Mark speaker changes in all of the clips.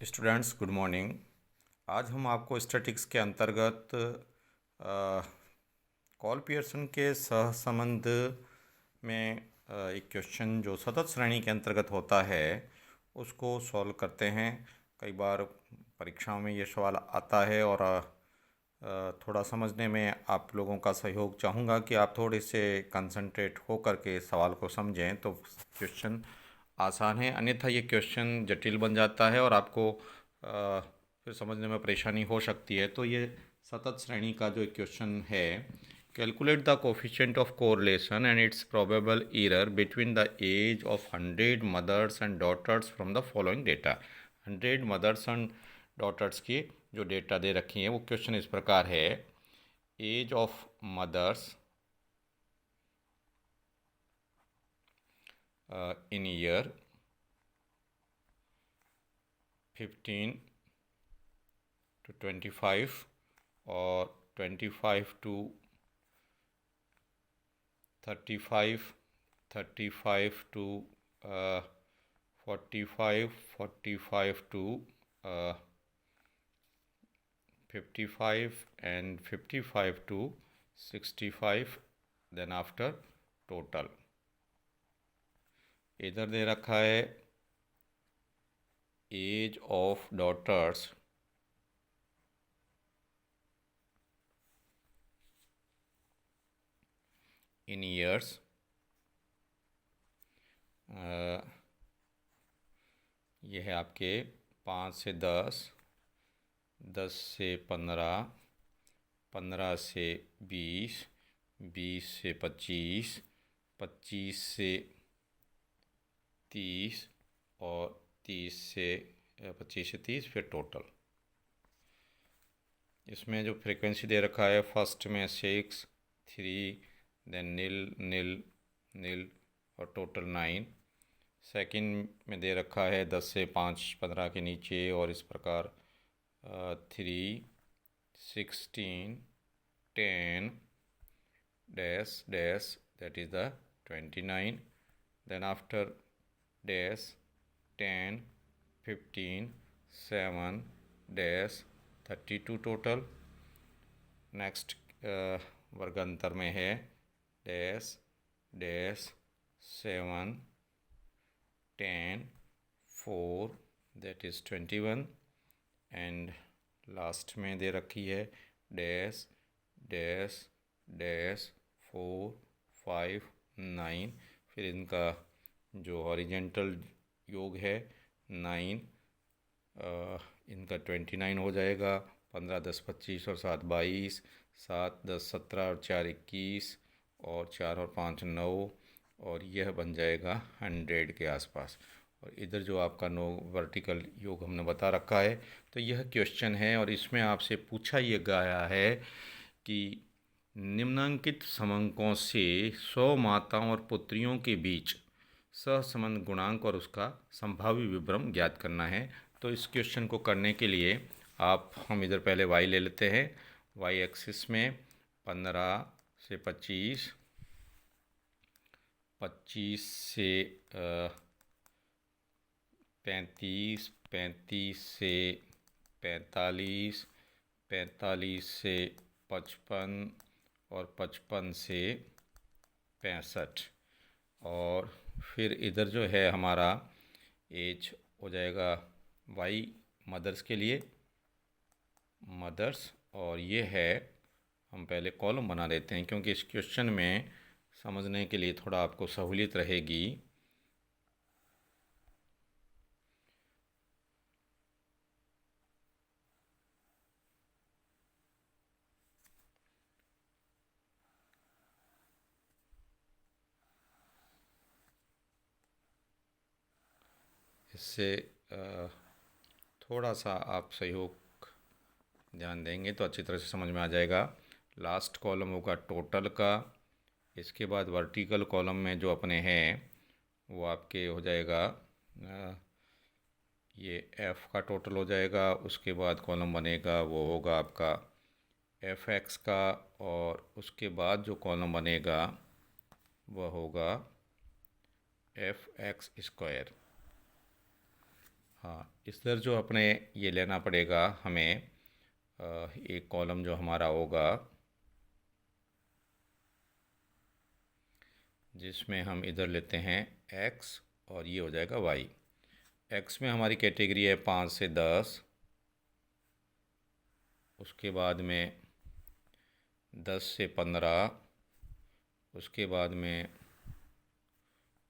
Speaker 1: Students good morning. आज हम आपको स्टैटिक्स के अंतर्गत कॉल पियर्सन के सहसंबंध में एक क्वेश्चन जो सतत श्रेणी के अंतर्गत होता है उसको सॉल्व करते हैं। कई बार परीक्षाओं में ये सवाल आता है और थोड़ा समझने में आप लोगों का सहयोग चाहूँगा कि आप थोड़े से कंसंट्रेट हो करके सवाल को समझें तो क्वेश्चन आसान है, अन्यथा ये क्वेश्चन जटिल बन जाता है और आपको फिर समझने में परेशानी हो सकती है। तो ये सतत श्रेणी का जो क्वेश्चन है, calculate the coefficient of correlation and its probable error between the age of 100 mothers and daughters from the following data. 100 mothers and daughters की जो डेटा दे रखी हैं वो क्वेश्चन इस प्रकार है। Age of mothers in year 15 to 25 or 25 to 35, 35 to 45, 45 to 55 and 55 to 65, then after total। इधर दे रखा है age of daughters in years, ये है आपके 5 से 10, 10 से 15, 15 से 20, 20 से 25, 25 से 30 और 30 से 25 से 30 फिर टोटल। इसमें जो फ्रीक्वेंसी दे रखा है, फर्स्ट में 6, 3, देन नील नील नील और टोटल 9। सेकंड में दे रखा है 10 से 5, 15 के नीचे और इस प्रकार 3, 16, 10 dash dash that is the 29। Then after dash 10, 15, 7 dash 32 total. Next वर्गांतर में है dash dash 7, 10, 4 that is 21 and last में दे रखी है डैश डैश डैश 4, 5, 9। फिर इनका जो हॉरिजेंटल योग है 9, इनका 29 हो जाएगा। 15, 10, 25 और 7, 22, 7, 10, 17 और 4, 21 और 4 और 5, 9 और यह बन जाएगा 100 के आसपास। और इधर जो आपका 9 वर्टिकल योग हमने बता रखा है। तो यह क्वेश्चन है और इसमें आपसे पूछा ये गया है कि निम्नांकित समंकों से 100 माताओं और पुत्रियों के बीच सहसंबंध गुणांक और उसका संभावी विवरण ज्ञात करना है। तो इस क्वेश्चन को करने के लिए हम इधर पहले y ले लेते हैं। y एक्सिस में 15 से 25, 25 से 35, 35 से 45, 45 से 55 और 55 से 65 और फिर इधर जो है हमारा एज हो जाएगा y मदर्स के लिए मदर्स, और ये है हम पहले कॉलम बना देते हैं क्योंकि इस क्वेश्चन में समझने के लिए थोड़ा आपको सहूलियत रहेगी। इससे थोड़ा सा आप सहयोग ध्यान देंगे तो अच्छी तरह से समझ में आ जाएगा। लास्ट कॉलम होगा टोटल का, इसके बाद वर्टिकल कॉलम में जो अपने हैं वो आपके हो जाएगा ये f का टोटल हो जाएगा। उसके बाद कॉलम बनेगा वो होगा आपका fx का, और उसके बाद जो कॉलम बनेगा वह होगा fx स्क्वायर। हाँ, इधर जो अपने ये लेना पड़ेगा हमें, एक कॉलम जो हमारा होगा जिसमें हम इधर लेते हैं x और ये हो जाएगा y। x में हमारी कैटेगरी है 5 से 10, उसके बाद में 10 से 15, उसके बाद में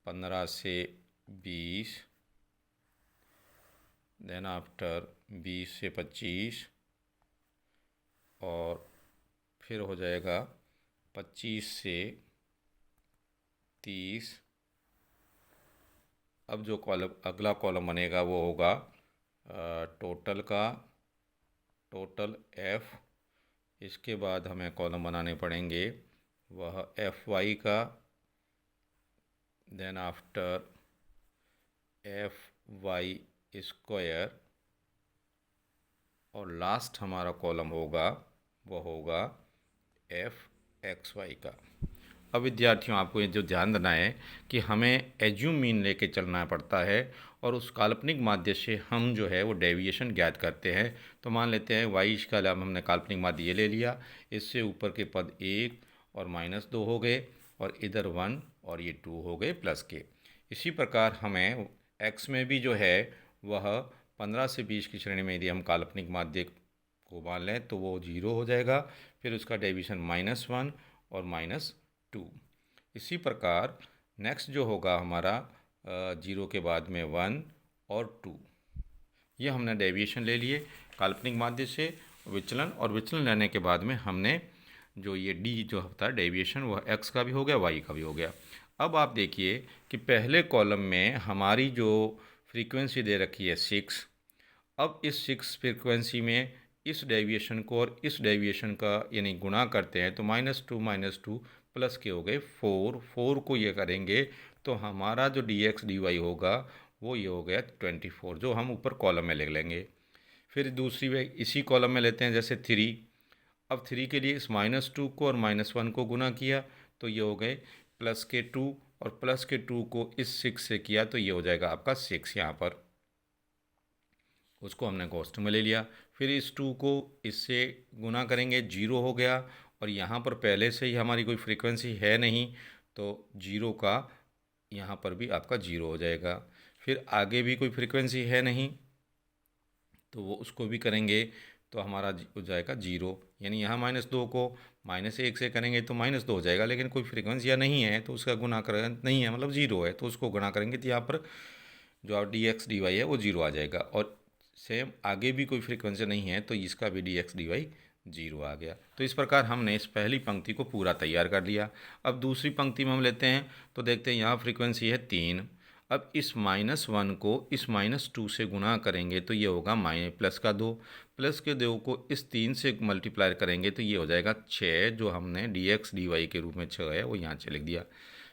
Speaker 1: 15 से 20, देन आफ्टर 20 से 25 और फिर हो जाएगा 25 से 30। अब जो कॉलम अगला कॉलम बनेगा वो होगा टोटल का, टोटल f। इसके बाद हमें कॉलम बनाने पड़ेंगे वह fy का, देन आफ्टर fy स्क्वायर और लास्ट हमारा कॉलम होगा वो होगा fxy का। अब विद्यार्थियों, आपको ये जो ध्यान देना है कि हमें एज्यूम मीन लेके चलना पड़ता है और उस काल्पनिक माध्य से हम जो है वो डेविएशन ज्ञात करते हैं। तो मान लेते हैं y का हमने काल्पनिक माध्य ये ले लिया, इससे ऊपर के पद 1 और -2 हो गए और इधर 1 और ये 2 हो गए प्लस के। इसी प्रकार हमें x में भी जो है वह 15 से 20 की श्रेणी में यदि हम काल्पनिक माध्य को मान लें तो वो 0 हो जाएगा, फिर उसका डेविएशन -1 और -2। इसी प्रकार नेक्स्ट जो होगा हमारा 0 के बाद में 1 और 2, ये हमने डेविएशन ले लिए काल्पनिक माध्य से विचलन, और विचलन लेने के बाद में हमने जो ये डी जो होता है डेविएशन वह x का भी हो गया y का भी हो गया। अब आप देखिए कि पहले कॉलम में हमारी जो फ्रीक्वेंसी दे रखी है 6। अब इस 6 फ्रीक्वेंसी में इस डेविएशन को और इस डेविएशन का यानी गुणा करते हैं तो -2 प्लस के हो गए 4 को ये करेंगे तो हमारा जो dx dy होगा वो ये हो गया 24, जो हम ऊपर कॉलम में लिख लेंगे। फिर दूसरी वे इसी कॉलम में लेते हैं जैसे 3। अब 3 के लिए इस -2 को और -1 को गुना किया तो ये हो गए प्लस के 2 और प्लस के 2 को इस 6 से किया तो ये हो जाएगा आपका 6। यहाँ पर उसको हमने कोष्टक में ले लिया। फिर इस 2 को इससे गुना करेंगे 0 हो गया, और यहाँ पर पहले से ही हमारी कोई फ्रीक्वेंसी है नहीं तो 0 का यहाँ पर भी आपका 0 हो जाएगा। फिर आगे भी कोई फ्रीक्वेंसी है नहीं तो वो उसको भी करेंगे तो हमारा हो जाएगा 0, यानी यहाँ -2 को -1 से करेंगे तो -2 हो जाएगा, लेकिन कोई फ्रीक्वेंसी नहीं है तो उसका गुना कर नहीं है मतलब 0 है तो उसको गुना करेंगे तो यहाँ पर जो dx dy है वो 0 आ जाएगा। और सेम आगे भी कोई फ्रीक्वेंसी नहीं है तो इसका भी dx dy 0 आ गया। तो इस प्रकार हमने इस पहली पंक्ति को पूरा तैयार कर लिया। अब दूसरी पंक्ति में हम लेते हैं तो देखते हैं यहाँ फ्रीक्वेंसी है 3। अब इस -1 को इस -2 से गुणा करेंगे तो ये होगा प्लस का 2, प्लस के 2 को इस 3 से मल्टीप्लाई करेंगे तो ये हो जाएगा 6, जो हमने dx dy के रूप में 6 है वो यहाँ से लिख दिया।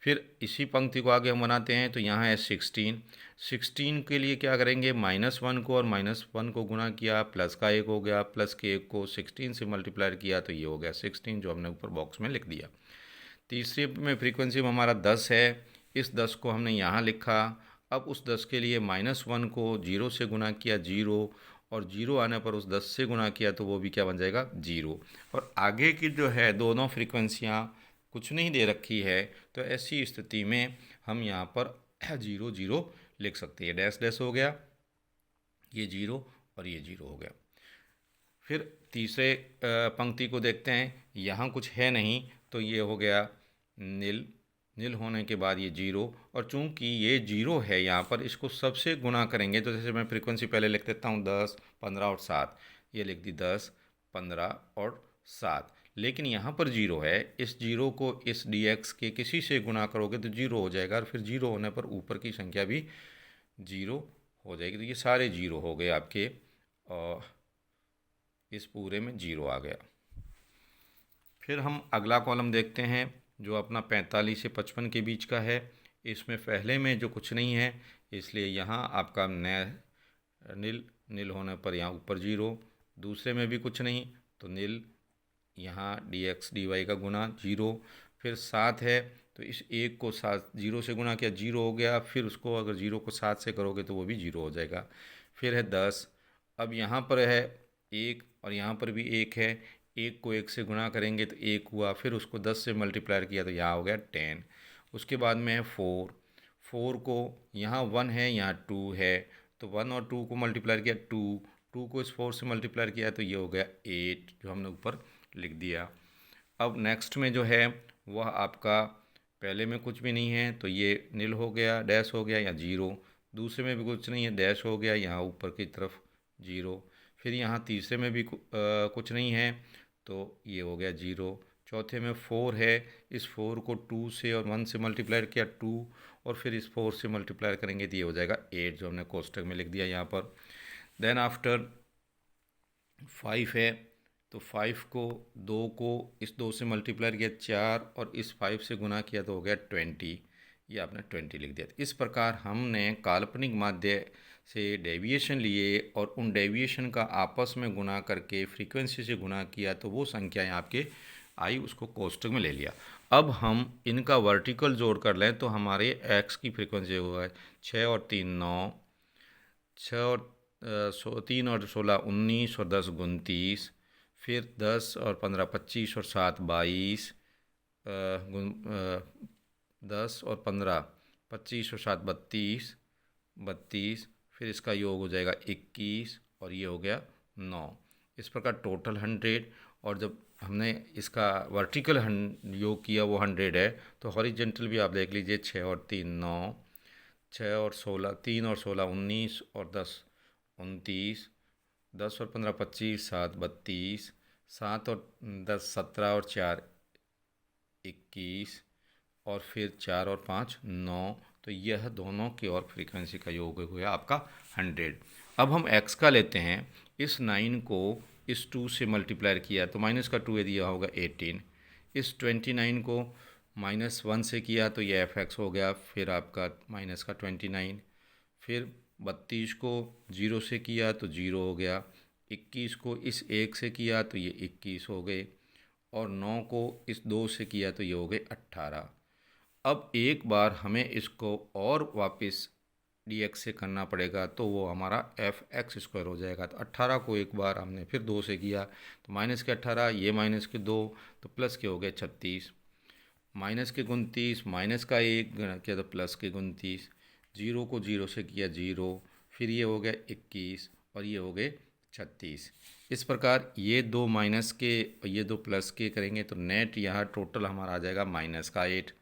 Speaker 1: फिर इसी पंक्ति को आगे हम बनाते हैं तो यहाँ है 16 के लिए क्या करेंगे -1 को और -1 को गुणा किया, प्लस का 1 हो गया, प्लस के 1 को 16 से मल्टीप्लाई किया तो ये हो गया 16, जो हमने ऊपर बॉक्स में लिख दिया। तीसरे में फ्रीक्वेंसी में हमारा 10 है, इस 10 को हमने यहाँ लिखा। अब उस 10 के लिए -1 को 0 से गुना किया 0, और 0 आने पर उस 10 से गुना किया तो वो भी क्या बन जाएगा 0। और आगे की जो है दोनों फ्रीक्वेंसियाँ कुछ नहीं दे रखी है तो ऐसी स्थिति में हम यहाँ पर 0 0 लिख सकते हैं, डैश डैश हो गया ये 0 और ये 0 हो गया। फिर तीसरे पंक्ति को देखते हैं, यहाँ कुछ है नहीं तो ये हो गया नील होने के बाद ये 0, और चूंकि ये 0 है यहाँ पर इसको सबसे गुणा करेंगे तो जैसे मैं फ्रीक्वेंसी पहले लिख देता हूँ 10 15 और 7, ये लिख दी 10 15 और 7, लेकिन यहाँ पर 0 है, इस 0 को इस dx के किसी से गुणा करोगे तो 0 हो जाएगा, और फिर 0 होने पर ऊपर की संख्या भी 0 हो जाएगी। तो ये सारे 0 हो गए आपके, और इस पूरे में 0 आ गया। फिर हम अगला कॉलम देखते हैं जो अपना 45 से 55 के बीच का है। इसमें पहले में जो कुछ नहीं है इसलिए यहाँ आपका नील होने पर यहाँ ऊपर 0, दूसरे में भी कुछ नहीं तो नील, यहाँ dx dy का गुना 0, फिर 7 है तो इस 1 को 7 0 से गुना किया 0 हो गया, फिर उसको अगर 0 को 7 से करोगे तो वो भी 0 हो जाएगा। फिर है 10। अब यहाँ पर है 1 और यहाँ पर भी 1 है। 1 को 1 से गुणा करेंगे तो 1 हुआ, फिर उसको 10 से मल्टीप्लाई किया तो यहाँ हो गया 10। उसके बाद में है 4। 4 को यहाँ 1 है, यहाँ 2 है, तो 1 और 2 को मल्टीप्लाई किया 2। 2 को इस 4 से मल्टीप्लाई किया तो ये हो गया 8, जो हमने ऊपर लिख दिया। अब नेक्स्ट में जो है वह आपका पहले में कुछ भी नहीं है तो ये नील हो गया, डैश हो गया या जीरो। दूसरे में भी कुछ नहीं है, डैश हो गया, यहाँ ऊपर की तरफ जीरो। फिर यहाँ तीसरे में भी कुछ नहीं है तो ये हो गया जीरो। चौथे में 4 है, इस 4 को 2 से और 1 से मल्टीप्लाई किया 2, और फिर इस 4 से मल्टीप्लाई करेंगे तो ये हो जाएगा 8, जो हमने कोष्टक में लिख दिया यहाँ पर। देन आफ्टर 5 है, तो 5 को 2 को इस 2 से मल्टीप्लाई किया 4, और इस 5 से गुना किया तो हो गया 20। ये आपने 20 लिख दिया। इस प्रकार हमने काल्पनिक माध्य से डेविएशन लिए और उन डेविएशन का आपस में गुना करके फ्रीक्वेंसी से गुना किया तो वो संख्याएं आपके आई, उसको कोष्टक में ले लिया। अब हम इनका वर्टिकल जोड़ कर लें तो हमारे एक्स की फ्रीक्वेंसी हुआ है 6 और 3 9, 6 और 3 और 16 19 और 10 29, फिर 10 और 15 25 और 7 22, 10 और 15 25 और 7 32 32, फिर इसका योग हो जाएगा 21 और ये हो गया 9। इस प्रकार टोटल 100। और जब हमने इसका वर्टिकल योग किया वो 100 है, तो हॉरिजेंटल भी आप देख लीजिए 6 और 3 9, 6 और 16 3 और 16 19 और 10 29, 10 और 15 25 7 32, 7 और 10 17 और 4 21, और फिर 4 और 5 9। तो यह दोनों की और फ्रीक्वेंसी का योग हुआ आपका 100। अब हम x का लेते हैं। इस 9 को इस 2 से मल्टीप्लाई किया तो माइनस का 2 यदि यह होगा 18। इस 29 को -1 से किया तो ये fx हो गया, फिर आपका माइनस का 29। फिर 32 को 0 से किया तो 0 हो गया। 21 को इस 1 से किया तो ये 21 हो गए, और 9 को इस 2 से किया तो ये हो गए 18। अब एक बार हमें इसको और वापस dx से करना पड़ेगा तो वो हमारा fx² हो जाएगा। तो 18 को एक बार हमने फिर 2 से किया तो माइनस के 18, ये माइनस के 2, तो प्लस के हो गए 36, माइनस के 29, माइनस का 1 किया तो प्लस के 29, 0 को 0 से किया 0, फिर ये हो गया 21 और ये हो गए 36। इस प्रकार ये दो माइनस के और ये दो प्लस के करेंगे तो नेट यहाँ टोटल हमारा आ जाएगा माइनस का 8।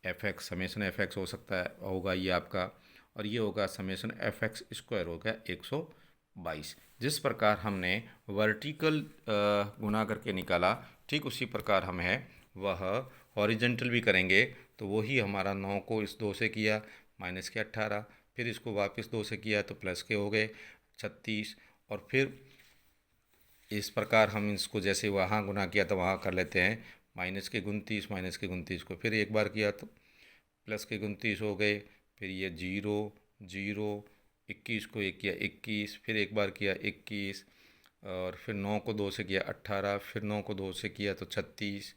Speaker 1: fx समेसन fx हो सकता है होगा ये आपका, और ये होगा समेसन fx² हो गया 122। जिस प्रकार हमने वर्टिकल गुना करके निकाला, ठीक उसी प्रकार हम है वह हॉरिजेंटल भी करेंगे। तो वही हमारा 9 को इस 2 से किया माइनस के 18, फिर इसको वापस 2 से किया तो प्लस के हो गए 36, और फिर इस प्रकार हम इसको जैसे वहाँ गुना किया तो वहाँ कर लेते हैं। माइनस के 29 को फिर एक बार किया तो प्लस के 29 हो गए, फिर ये 0 0, 21 को एक किया 21, फिर एक बार किया 21, और फिर 9 को 2 से किया 18, फिर 9 को 2 से किया तो 36,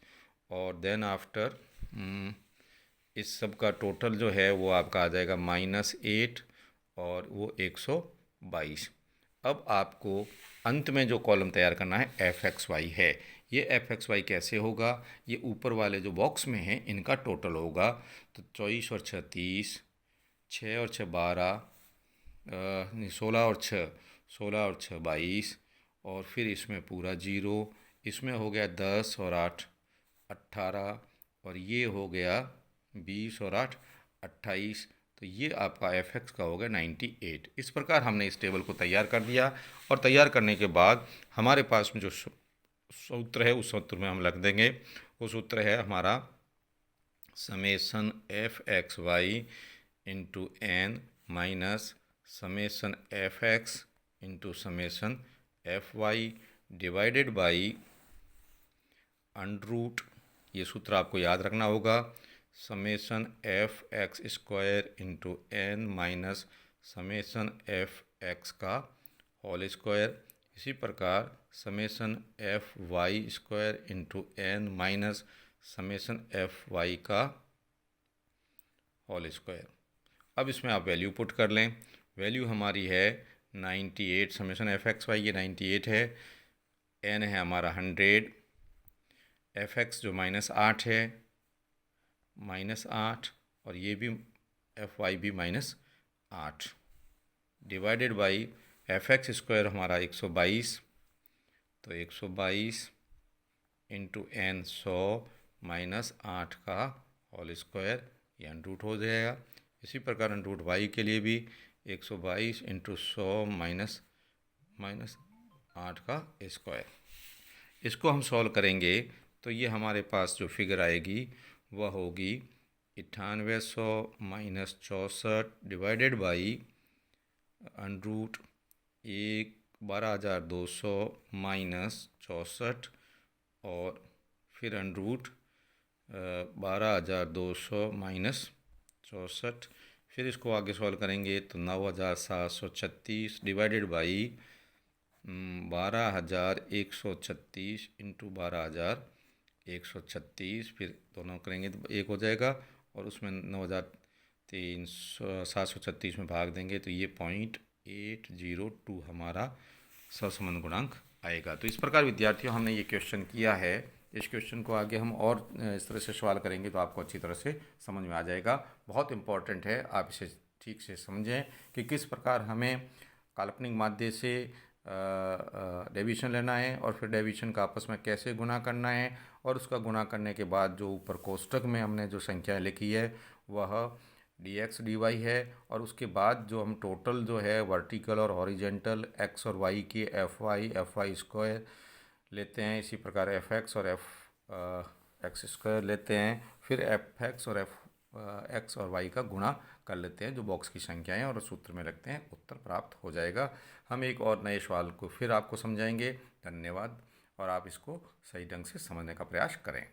Speaker 1: और देन आफ्टर इस सब का टोटल जो है वो आपका आ जाएगा -8 और वो 122। अब आपको अंत में जो कॉलम तैयार करना है fxy है। ये fxy कैसे होगा, ये ऊपर वाले जो बॉक्स में है इनका टोटल होगा। तो 24 और 6 30, 6 और 6 12, 16 और 6 22, और फिर इसमें पूरा 0, इसमें हो गया 10 और 8 18, और ये हो गया 20 और 8 28। तो ये आपका fx का हो गया 98। इस प्रकार हमने इस टेबल को तैयार कर दिया, और तैयार करने के बाद हमारे पास में जो सूत्र है उस सूत्र में हम रख देंगे। वो सूत्र है हमारा summation fxy into n minus summation fx into summation fy divided by under root, ये सूत्र आपको याद रखना होगा, summation fx² into n minus summation fx का होल स्क्वायर। इसी प्रकार summation fy² into n minus summation fy का होल स्क्वायर। अब इसमें आप वैल्यू पुट कर लें। वैल्यू हमारी है 98 समेशन एफ एक्स वाई ये 98 है, एन है हमारा 100, एफ एक्स जो -8 है -8, और ये भी एफ वाई भी -8, divided by F x square हमारा 122, तो 122 इंटू एन 100 -8 का होल स्क्वायर, ये अंडरूट हो जाएगा। इसी प्रकार अंडरूट वाई के लिए भी 122 इंटू 100 -8 का स्क्वायर। इसको हम सॉल्व करेंगे तो ये हमारे पास जो फिगर आएगी वह होगी 9800 -64 डिवाइडेड बाई अंडरूट 12,200 -64, और फिर अंडरूट 12,200 -64, फिर इसको आगे सॉल्व करेंगे तो 9,736 डिवाइडेड बाई 12,136 इंटू 12,136, फिर दोनों करेंगे तो एक हो जाएगा, और उसमें 9,736 में भाग देंगे तो ये 0.802 हमारा सहसंबंध गुणांक आएगा। तो इस प्रकार विद्यार्थियों हमने ये क्वेश्चन किया है। इस क्वेश्चन को आगे हम और इस तरह से सवाल करेंगे तो आपको अच्छी तरह से समझ में आ जाएगा। बहुत इम्पॉर्टेंट है, आप इसे ठीक से समझें कि किस प्रकार हमें काल्पनिक माध्य से डेविएशन लेना है, और फिर डेविएशन का आपस में कैसे गुणा करना है, और उसका गुणा करने के बाद जो ऊपर कोष्टक में हमने जो संख्याएं लिखी है वह dx dy है, और उसके बाद जो हम टोटल जो है वर्टिकल और हॉरिजेंटल x और y के fy स्क्वायर लेते हैं, इसी प्रकार एफ एक्स और एक्स स्क्वायर लेते हैं, फिर एफ एक्स और एक्स और वाई का गुणा कर लेते हैं जो बॉक्स की संख्याएं, और सूत्र में रखते हैं, उत्तर प्राप्त हो जाएगा। हम एक और नए सवाल को फिर आपको समझाएंगे। धन्यवाद, और आप इसको सही ढंग से समझने का प्रयास करें।